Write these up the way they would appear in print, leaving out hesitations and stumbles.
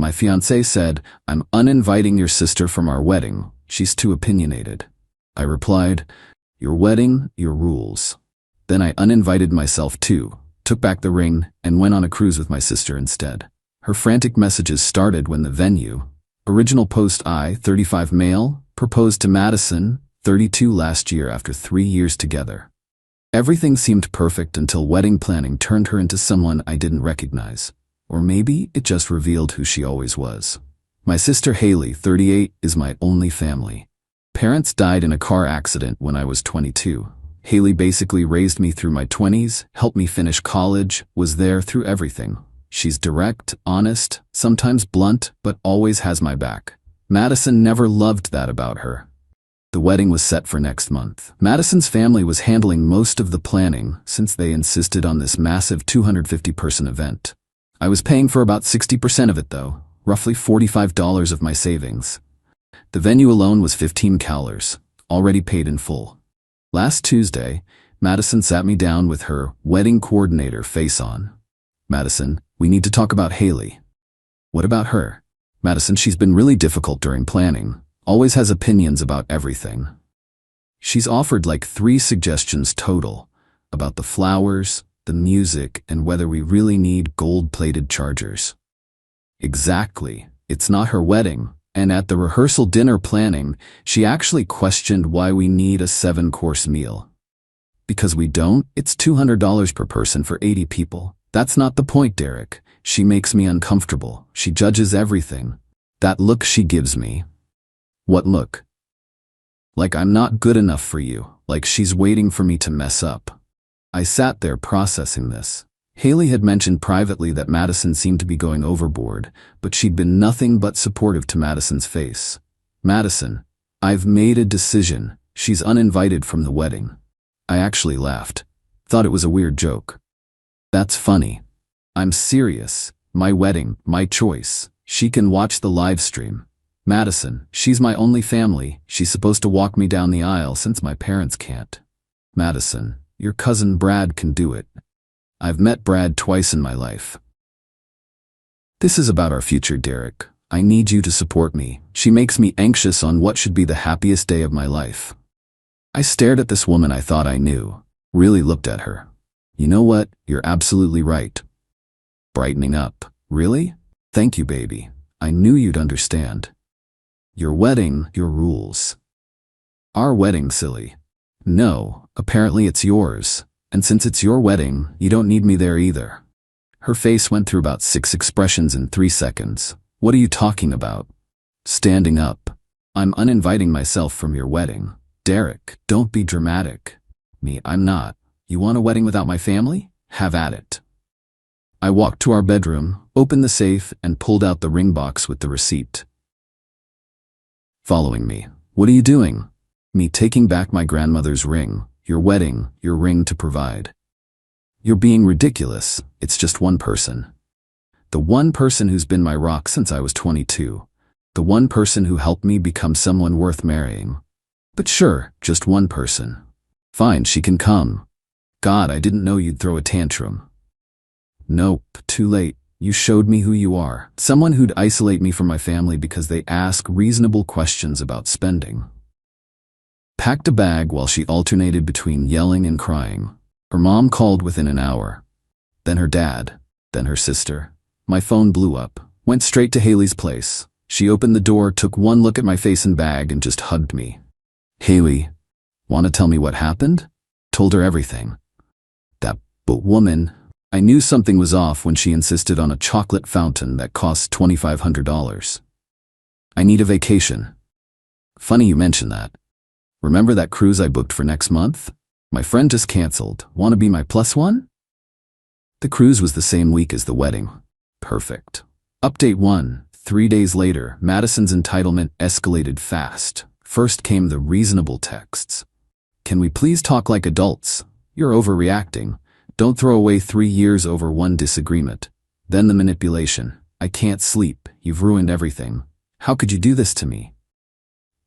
My fiancé said, "I'm uninviting your sister from our wedding. She's too opinionated." I replied, "Your wedding, your rules." Then I uninvited myself too, took back the ring, and went on a cruise with my sister instead. Her frantic messages started when the venue, original post I, 35 male, proposed to Madison, 32 last year after 3 years together. Everything seemed perfect until wedding planning turned her into someone I didn't recognize. Or maybe it just revealed who she always was. My sister Haley, 38, is my only family. Parents died in a car accident when I was 22. Haley basically raised me through my 20s, helped me finish college, was there through everything. She's direct, honest, sometimes blunt, but always has my back. Madison never loved that about her. The wedding was set for next month. Madison's family was handling most of the planning since they insisted on this massive 250-person event. I was paying for about 60% of it though, roughly $45 of my savings. The venue alone was $15, already paid in full. Last Tuesday, Madison sat me down with her wedding coordinator face on. "Madison, we need to talk about Haley." "What about her?" "Madison, she's been really difficult during planning, always has opinions about everything. She's offered like 3 suggestions total, about the flowers, the music, and whether we really need gold-plated chargers." Exactly. It's not her wedding, and at the rehearsal dinner planning, she actually questioned why we need a 7-course meal. Because we don't, it's $200 per person for 80 people. That's not the point, Derek. She makes me uncomfortable. She judges everything. That look she gives me. What look? Like I'm not good enough for you, like she's waiting for me to mess up. I sat there processing this. Haley had mentioned privately that Madison seemed to be going overboard, but she'd been nothing but supportive to Madison's face. "Madison, I've made a decision. She's uninvited from the wedding." I actually laughed. Thought it was a weird joke. "That's funny. I'm serious. My wedding, my choice. She can watch the live stream. Madison, she's my only family. She's supposed to walk me down the aisle since my parents can't." "Madison, your cousin Brad can do it. I've met Brad twice in my life." "This is about our future, Derek. I need you to support me. She makes me anxious on what should be the happiest day of my life." I stared at this woman I thought I knew, really looked at her. "You know what? You're absolutely right." Brightening up. "Really? Thank you, baby. I knew you'd understand. Your wedding, your rules." "Our wedding, silly." "No, apparently it's yours. And since it's your wedding, you don't need me there either." Her face went through about 6 expressions in 3 seconds. "What are you talking about?" Standing up. "I'm uninviting myself from your wedding. Derek, don't be dramatic." "Me, I'm not. You want a wedding without my family? Have at it." I walked to our bedroom, opened the safe, and pulled out the ring box with the receipt. Following me. "What are you doing?" "Me taking back my grandmother's ring. Your wedding, your ring to provide." "You're being ridiculous. It's just one person. The one person who's been my rock since I was 22. The one person who helped me become someone worth marrying." "But sure, just one person." "Fine, she can come." "God, I didn't know you'd throw a tantrum." "Nope, too late. You showed me who you are. Someone who'd isolate me from my family because they ask reasonable questions about spending." Packed a bag while she alternated between yelling and crying. Her mom called within an hour. Then her dad. Then her sister. My phone blew up. Went straight to Haley's place. She opened the door, took one look at my face and bag, and just hugged me. "Haley, want to tell me what happened?" Told her everything. That woman. I knew something was off when she insisted on a chocolate fountain that costs $2,500. "I need a vacation." "Funny you mention that. Remember that cruise I booked for next month? My friend just canceled. Want to be my +1? The cruise was the same week as the wedding. Perfect. Update 1. 3 days later, Madison's entitlement escalated fast. First came the reasonable texts. "Can we please talk like adults? You're overreacting. Don't throw away 3 years over one disagreement." Then the manipulation. "I can't sleep. You've ruined everything. How could you do this to me?"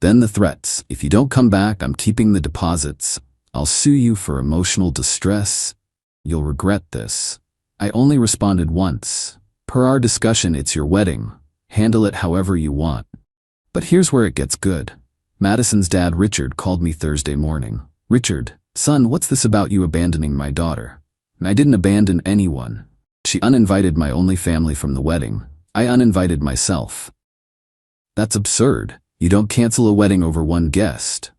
Then the threats. "If you don't come back, I'm keeping the deposits. I'll sue you for emotional distress. You'll regret this." I only responded once. "Per our discussion, it's your wedding. Handle it however you want. But here's where it gets good. Madison's dad, Richard, called me Thursday morning. Richard, son, what's this about you abandoning my daughter? I didn't abandon anyone. She uninvited my only family from the wedding. I uninvited myself. That's absurd. You don't cancel a wedding over one guest.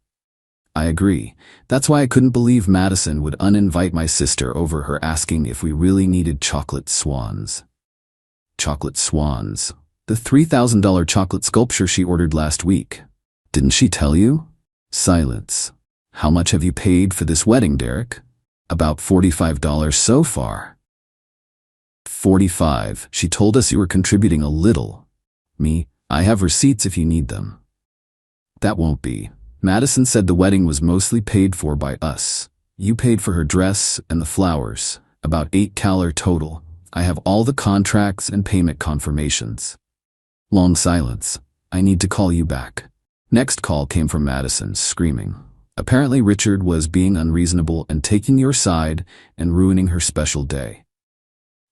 I agree. That's why I couldn't believe Madison would uninvite my sister over her asking if we really needed chocolate swans. Chocolate swans. The $3,000 chocolate sculpture she ordered last week. Didn't she tell you? Silence. How much have you paid for this wedding, Derek? About $45 so far. 45. She told us you were contributing a little. Me, I have receipts if you need them. That won't be. Madison said the wedding was mostly paid for by us. You paid for her dress and the flowers, about $8 total. I have all the contracts and payment confirmations. Long silence. I need to call you back. Next call came from Madison, screaming. Apparently Richard was being unreasonable and taking your side and ruining her special day.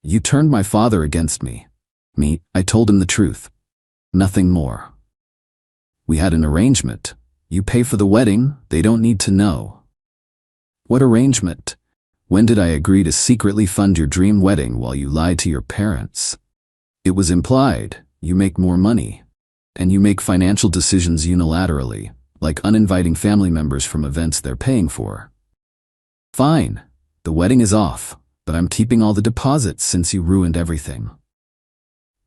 You turned my father against me. Me, I told him the truth. Nothing more. We had an arrangement. You pay for the wedding, they don't need to know. What arrangement? When did I agree to secretly fund your dream wedding while you lied to your parents? It was implied. You make more money. And you make financial decisions unilaterally, like uninviting family members from events they're paying for. Fine. The wedding is off, but I'm keeping all the deposits since you ruined everything.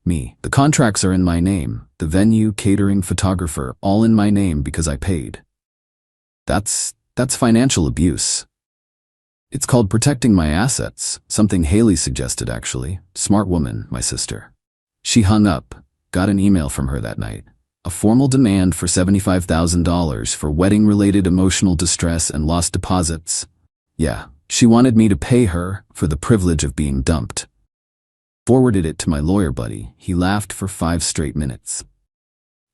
Me. The contracts are in my name, the venue, catering, photographer, all in my name because I paid. That's financial abuse. It's called protecting my assets, something Haley suggested actually. Smart woman, my sister. She hung up, got an email from her that night. A formal demand for $75,000 for wedding-related emotional distress and lost deposits. Yeah, she wanted me to pay her for the privilege of being dumped. Forwarded it to my lawyer buddy. He laughed for 5 straight minutes.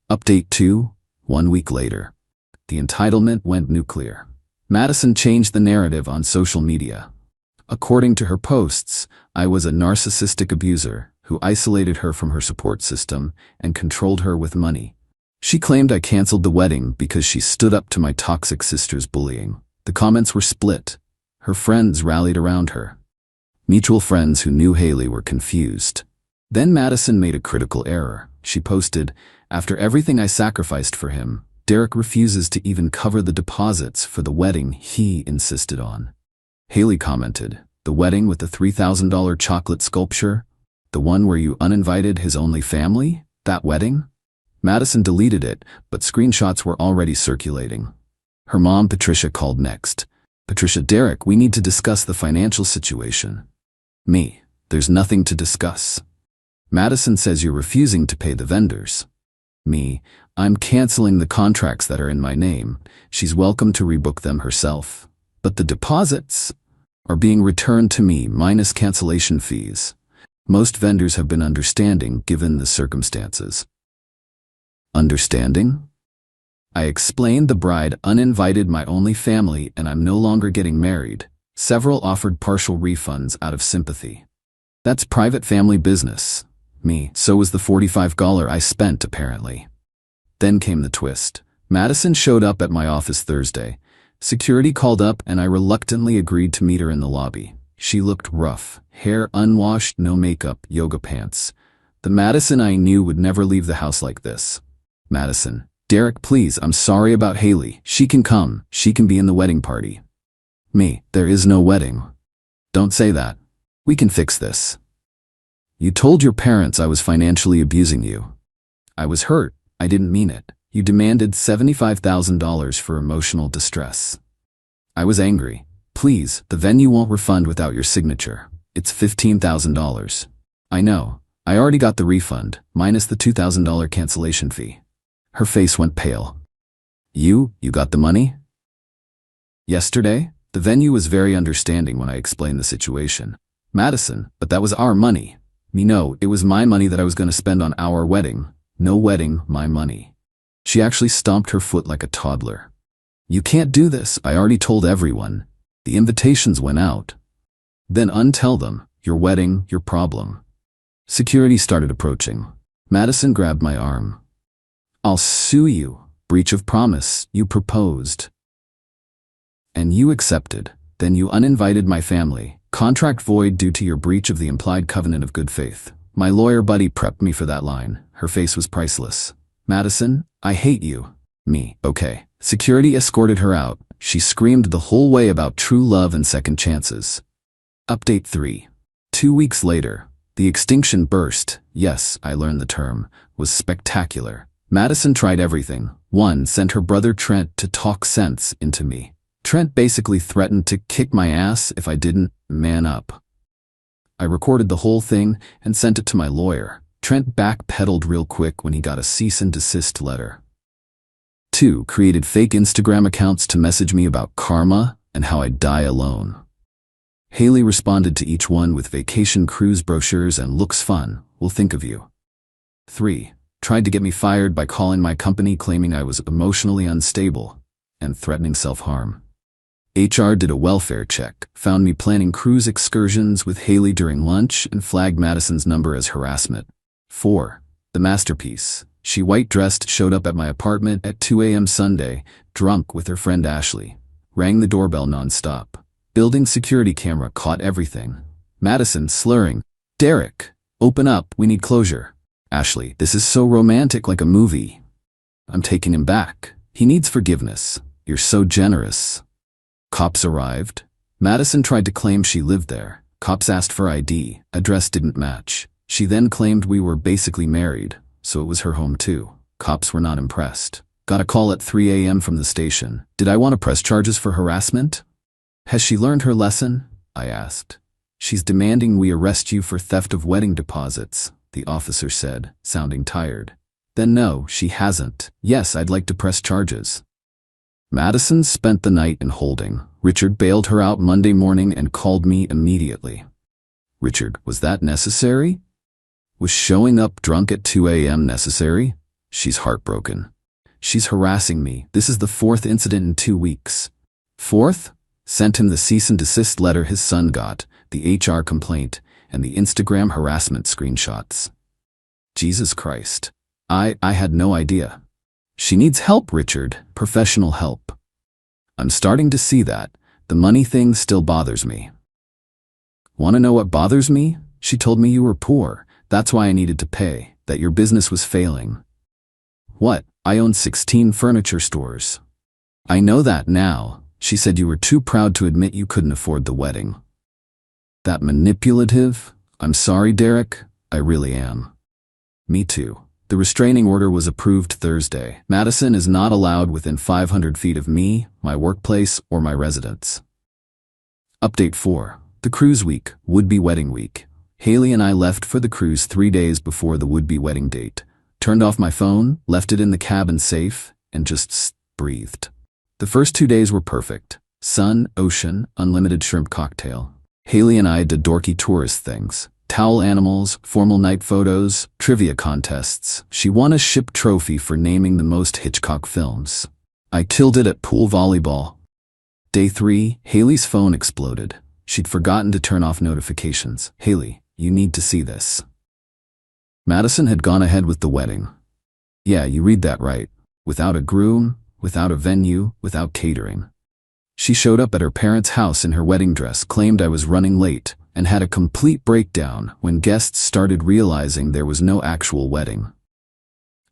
Update 2, 1 week later. The entitlement went nuclear. Madison changed the narrative on social media. According to her posts, I was a narcissistic abuser who isolated her from her support system and controlled her with money. She claimed I canceled the wedding because she stood up to my toxic sister's bullying. The comments were split. Her friends rallied around her. Mutual friends who knew Haley were confused. Then Madison made a critical error. She posted, "After everything I sacrificed for him, Derek refuses to even cover the deposits for the wedding he insisted on." Haley commented, "The wedding with the $3,000 chocolate sculpture? The one where you uninvited his only family? That wedding?" Madison deleted it, but screenshots were already circulating. Her mom, Patricia, called next. "Patricia, Derek, we need to discuss the financial situation." Me, "There's nothing to discuss." Madison says you're refusing to pay the vendors. Me, "I'm canceling the contracts that are in my name. She's welcome to rebook them herself. But the deposits are being returned to me minus cancellation fees. Most vendors have been understanding given the circumstances." Understanding? I explained the bride uninvited my only family and I'm no longer getting married. Several offered partial refunds out of sympathy. That's private family business. Me, so was the $45 I spent apparently. Then came the twist. Madison showed up at my office Thursday. Security called up and I reluctantly agreed to meet her in the lobby. She looked rough, hair unwashed, no makeup, yoga pants. The Madison I knew would never leave the house like this. Madison, "Derek, please, I'm sorry about Haley. She can come. She can be in the wedding party." Me, "There is no wedding." "Don't say that. We can fix this." "You told your parents I was financially abusing you." "I was hurt. I didn't mean it." "You demanded $75,000 for emotional distress." "I was angry." "Please, the venue won't refund without your signature. It's $15,000. "I know. I already got the refund, minus the $2,000 cancellation fee." Her face went pale. You got the money?" "Yesterday, the venue was very understanding when I explained the situation." "Madison, but that was our money." "Me, no, it was my money that I was going to spend on our wedding. No wedding, my money." She actually stomped her foot like a toddler. "You can't do this. I already told everyone. The invitations went out." "Then untell them. Your wedding, your problem." Security started approaching. Madison grabbed my arm. I'll sue you. Breach of promise. You proposed. And you accepted. Then you uninvited my family. Contract void due to your breach of the implied covenant of good faith. My lawyer buddy prepped me for that line. Her face was priceless. Madison, I hate you. Me. Okay. Security escorted her out. She screamed the whole way about true love and second chances. Update 3. 2 weeks later, the extinction burst, yes, I learned the term, was spectacular. Madison tried everything. 1. Sent her brother Trent to talk sense into me. Trent basically threatened to kick my ass if I didn't man up. I recorded the whole thing and sent it to my lawyer. Trent backpedaled real quick when he got a cease and desist letter. 2. Created fake Instagram accounts to message me about karma and how I'd die alone. Haley responded to each one with vacation cruise brochures and looks fun, will think of you. 3. Tried to get me fired by calling my company claiming I was emotionally unstable and threatening self-harm. HR did a welfare check, found me planning cruise excursions with Haley during lunch and flagged Madison's number as harassment. 4. The masterpiece. She white-dressed showed up at my apartment at 2 a.m. Sunday, drunk with her friend Ashley. Rang the doorbell nonstop. Building security camera caught everything. Madison slurring, Derek, open up, we need closure. Ashley, this is so romantic like a movie. I'm taking him back. He needs forgiveness. You're so generous. Cops arrived. Madison tried to claim she lived there. Cops asked for ID. Address didn't match. She then claimed we were basically married, so it was her home too. Cops were not impressed. Got a call at 3 a.m. from the station. Did I want to press charges for harassment? Has she learned her lesson? I asked. She's demanding we arrest you for theft of wedding deposits, the officer said, sounding tired. Then no, she hasn't. Yes, I'd like to press charges. Madison spent the night in holding. Richard bailed her out Monday morning and called me immediately. Richard, was that necessary? Was showing up drunk at 2 a.m. necessary? She's heartbroken. She's harassing me. This is the 4th incident in 2 weeks. 4th? Sent him the cease and desist letter his son got, the HR complaint, and the Instagram harassment screenshots. Jesus Christ. I had no idea. She needs help, Richard. Professional help. I'm starting to see that. The money thing still bothers me. Want to know what bothers me? She told me you were poor. That's why I needed to pay, that your business was failing. What? I own 16 furniture stores. I know that now. She said you were too proud to admit you couldn't afford the wedding. That manipulative? I'm sorry, Derek. I really am. Me too. The restraining order was approved Thursday. Madison is not allowed within 500 feet of me, my workplace, or my residence. Update 4. The cruise week, would-be wedding week. Haley and I left for the cruise 3 days before the would-be wedding date. Turned off my phone, left it in the cabin safe, and just breathed. The first 2 days were perfect. Sun, ocean, unlimited shrimp cocktail. Haley and I did dorky tourist things. Towel animals, formal night photos, trivia contests. She won a ship trophy for naming the most Hitchcock films. I killed it at pool volleyball. Day 3, Haley's phone exploded. She'd forgotten to turn off notifications. Haley, you need to see this. Madison had gone ahead with the wedding. Yeah, you read that right. Without a groom, without a venue, without catering. She showed up at her parents' house in her wedding dress, claimed I was running late, and had a complete breakdown when guests started realizing there was no actual wedding.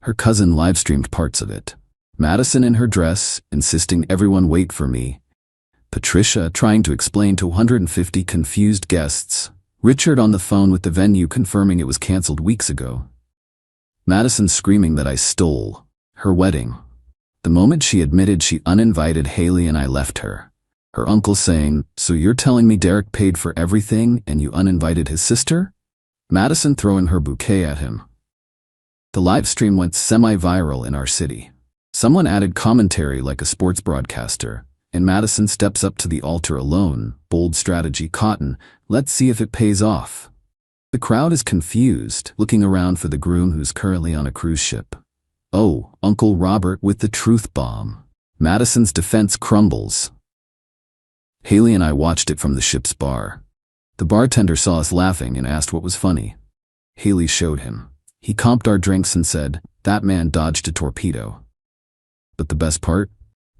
Her cousin live-streamed parts of it. Madison in her dress, insisting everyone wait for me. Patricia trying to explain to 150 confused guests. Richard on the phone with the venue confirming it was canceled weeks ago. Madison screaming that I stole her wedding. The moment she admitted she uninvited Haley and I left her. Her uncle saying, "So you're telling me Derek paid for everything and you uninvited his sister?" Madison throwing her bouquet at him. The live stream went semi-viral in our city. Someone added commentary like a sports broadcaster, and Madison steps up to the altar alone, bold strategy cotton, let's see if it pays off. The crowd is confused, looking around for the groom who's currently on a cruise ship. Oh, Uncle Robert with the truth bomb. Madison's defense crumbles. Haley and I watched it from the ship's bar. The bartender saw us laughing and asked what was funny. Haley showed him. He comped our drinks and said, "That man dodged a torpedo." But the best part?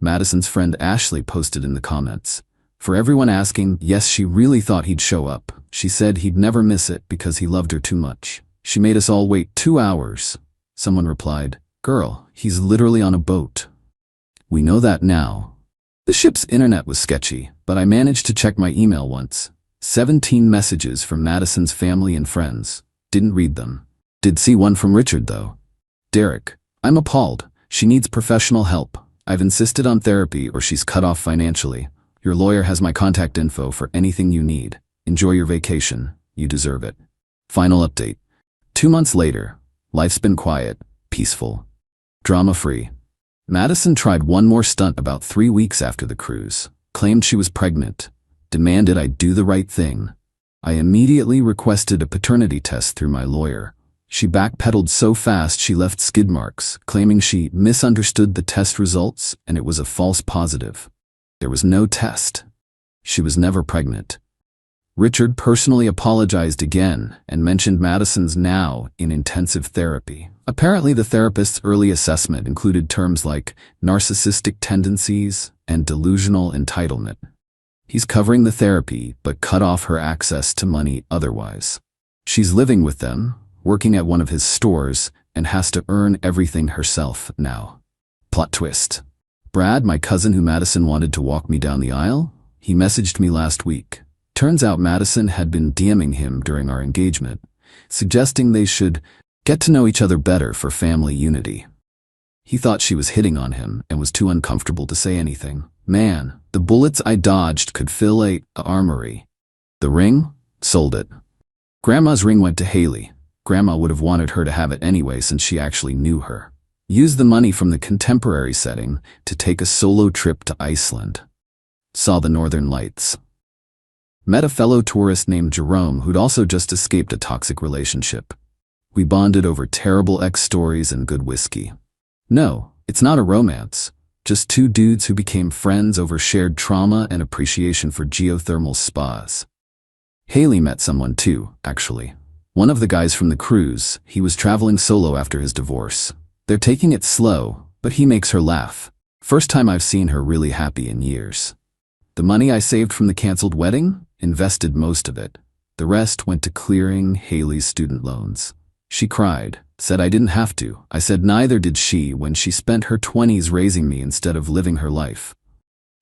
Madison's friend Ashley posted in the comments. For everyone asking, yes, she really thought he'd show up. She said he'd never miss it because he loved her too much. She made us all wait 2 hours. Someone replied, "Girl, he's literally on a boat." We know that now. The ship's internet was sketchy, but I managed to check my email once. 17 messages from Madison's family and friends. Didn't read them. Did see one from Richard though. "Derek, I'm appalled. She needs professional help. I've insisted on therapy or she's cut off financially. Your lawyer has my contact info for anything you need. Enjoy your vacation. You deserve it." Final update. 2 months later. Life's been quiet, peaceful, drama-free. Madison tried one more stunt about 3 weeks after the cruise. Claimed she was pregnant. Demanded I do the right thing. I immediately requested a paternity test through my lawyer. She backpedaled so fast she left skid marks, claiming she misunderstood the test results and it was a false positive. There was no test. She was never pregnant. Richard personally apologized again and mentioned Madison's now in intensive therapy. Apparently the therapist's early assessment included terms like narcissistic tendencies and delusional entitlement. He's covering the therapy but cut off her access to money otherwise. She's living with them, working at one of his stores, and has to earn everything herself now. Plot twist. Brad, my cousin who Madison wanted to walk me down the aisle, he messaged me last week. Turns out Madison had been DMing him during our engagement, suggesting they should get to know each other better for family unity. He thought she was hitting on him and was too uncomfortable to say anything. Man, the bullets I dodged could fill a armory. The ring? Sold it. Grandma's ring went to Haley. Grandma would have wanted her to have it anyway since she actually knew her. Used the money from the contemporary setting to take a solo trip to Iceland. Saw the Northern Lights. Met a fellow tourist named Jerome who'd also just escaped a toxic relationship. We bonded over terrible ex stories and good whiskey. No, it's not a romance. Just 2 dudes who became friends over shared trauma and appreciation for geothermal spas. Haley met someone too, actually. One of the guys from the cruise. He was traveling solo after his divorce. They're taking it slow, but he makes her laugh. First time I've seen her really happy in years. The money I saved from the canceled wedding? Invested most of it. The rest went to clearing Haley's student loans. She cried, said I didn't have to. I said neither did she when she spent her 20s raising me instead of living her life.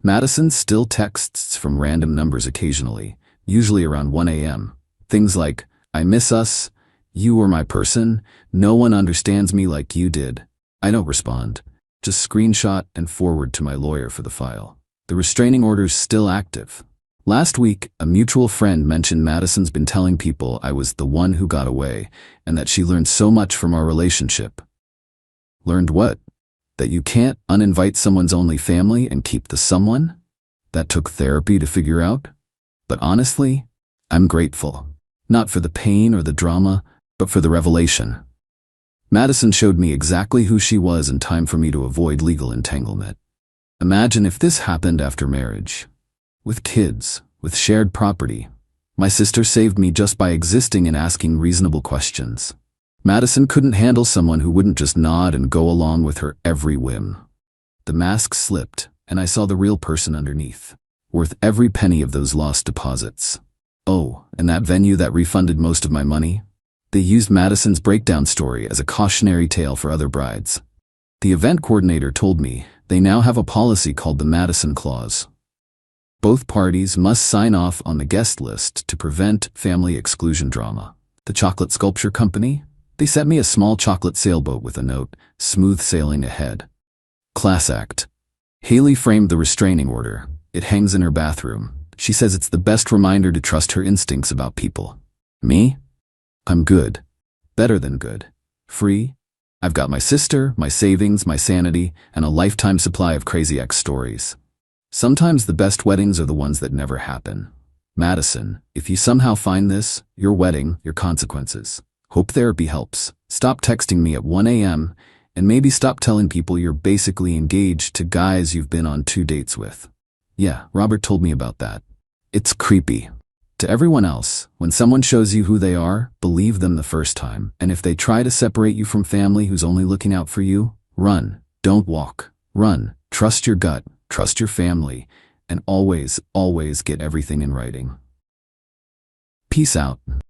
Madison still texts from random numbers occasionally, usually around 1 a.m. Things like, "I miss us," "You were my person," "No one understands me like you did." I don't respond. Just screenshot and forward to my lawyer for the file. The restraining order's still active. Last week, a mutual friend mentioned Madison's been telling people I was the one who got away, and that she learned so much from our relationship. Learned what? That you can't uninvite someone's only family and keep the someone? That took therapy to figure out? But honestly, I'm grateful. Not for the pain or the drama, but for the revelation. Madison showed me exactly who she was in time for me to avoid legal entanglement. Imagine if this happened after marriage. With kids, with shared property. My sister saved me just by existing and asking reasonable questions. Madison couldn't handle someone who wouldn't just nod and go along with her every whim. The mask slipped, and I saw the real person underneath. Worth every penny of those lost deposits. Oh, and that venue that refunded most of my money? They used Madison's breakdown story as a cautionary tale for other brides. The event coordinator told me they now have a policy called the Madison Clause. Both parties must sign off on the guest list to prevent family exclusion drama. The chocolate sculpture company? They sent me a small chocolate sailboat with a note, "Smooth sailing ahead." Class act. Haley framed the restraining order. It hangs in her bathroom. She says it's the best reminder to trust her instincts about people. Me? I'm good. Better than good. Free? I've got my sister, my savings, my sanity, and a lifetime supply of crazy ex stories. Sometimes the best weddings are the ones that never happen. Madison, if you somehow find this, your wedding, your consequences. Hope therapy helps. Stop texting me at 1 a.m. and maybe stop telling people you're basically engaged to guys you've been on 2 dates with. Yeah, Robert told me about that. It's creepy. To everyone else, when someone shows you who they are, believe them the first time. And if they try to separate you from family who's only looking out for you, run. Don't walk. Run. Trust your gut. Trust your family. And always, always get everything in writing. Peace out.